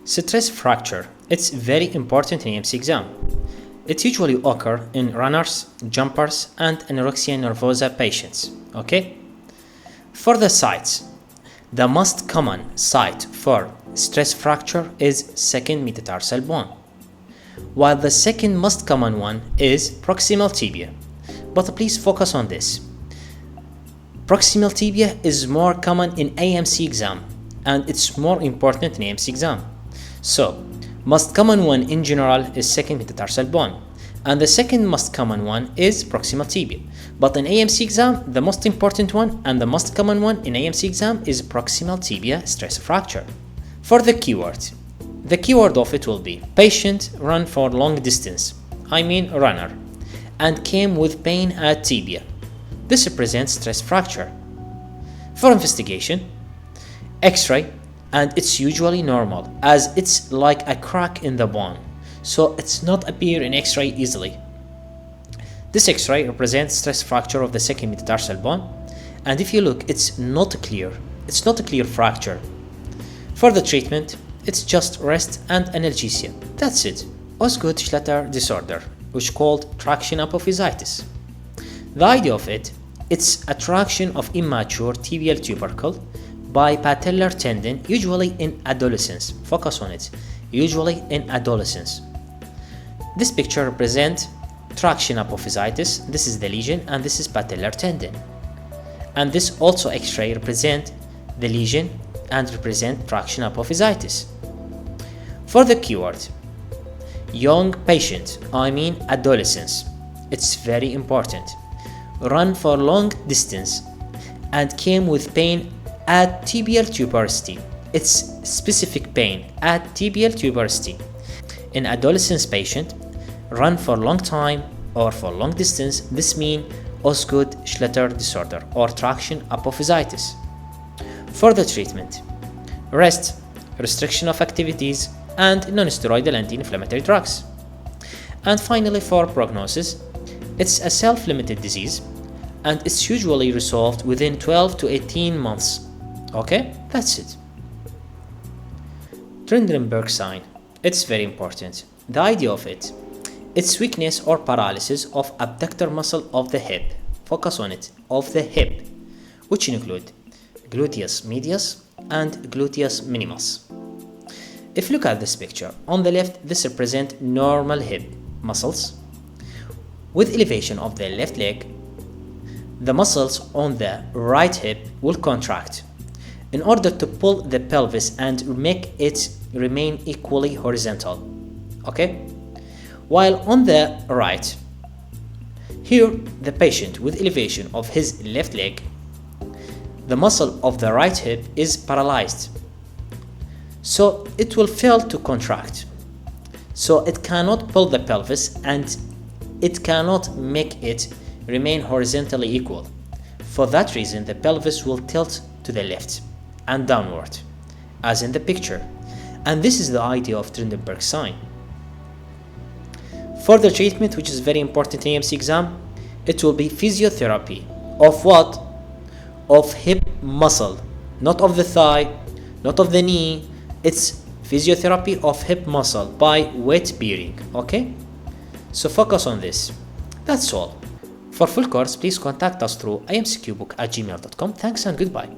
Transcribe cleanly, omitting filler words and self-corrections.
Stress fracture. It's very important in AMC exam. It usually occurs in runners, jumpers, and anorexia nervosa patients. Okay? For the sites, the most common site for stress fracture is second metatarsal bone, while the second most common one is proximal tibia. But please focus on this. Proximal tibia is more common in AMC exam, and it's more important in AMC exam. So, most common one in general is second metatarsal bone, and the second most common one is proximal tibia. But in AMC exam, the most important one and the most common one in AMC exam is proximal tibia stress fracture. For the keyword of it will be patient run for long distance, runner, and came with pain at tibia. This represents stress fracture. For investigation, X-ray, and it's usually normal as it's like a crack in the bone, so it's not appear in X-ray easily. This X-ray represents stress fracture of the second metatarsal bone, and if you look, it's not a clear fracture. For the treatment, it's just rest and analgesia. That's it. Osgood-Schlatter disorder, which called traction apophysitis. The idea of it's a traction of immature tibial tubercle by patellar tendon, usually in adolescence. Focus on it. Usually in adolescence. This picture represents traction apophysitis. This is the lesion, and this is patellar tendon. And this also X-ray represent the lesion and represent traction apophysitis. For the keyword, young patient, adolescence. It's very important. Run for long distance and came with pain at tibial tuberosity. It's specific pain at tibial tuberosity. In adolescence patient, run for long time or for long distance. This means Osgood-Schlatter disorder or traction apophysitis. For the treatment, rest, restriction of activities, and non-steroidal anti-inflammatory drugs. And finally, for prognosis, it's a self-limited disease, and it's usually resolved within 12 to 18 months. Okay, that's it. Trendelenburg sign. It's very important. The idea of it's weakness or paralysis of abductor muscle of the hip. Focus on it, of the hip, which include gluteus medius and gluteus minimus. If you look at this picture, on the left, this represents normal hip muscles. With elevation of the left leg, the muscles on the right hip will contract in order to pull the pelvis and make it remain equally horizontal. Okay? While on the right, here the patient with elevation of his left leg, the muscle of the right hip is paralyzed. So it will fail to contract. So it cannot pull the pelvis and it cannot make it remain horizontally equal. For that reason, the pelvis will tilt to the left and downward, as in the picture. And this is the idea of Trendelenburg sign. For the treatment, which is very important in AMC exam, it will be physiotherapy of what? Of hip muscle, not of the thigh, not of the knee. It's physiotherapy of hip muscle by weight bearing. Okay? So focus on this. That's all. For full course, please contact us through amcqbook@gmail.com. Thanks and goodbye.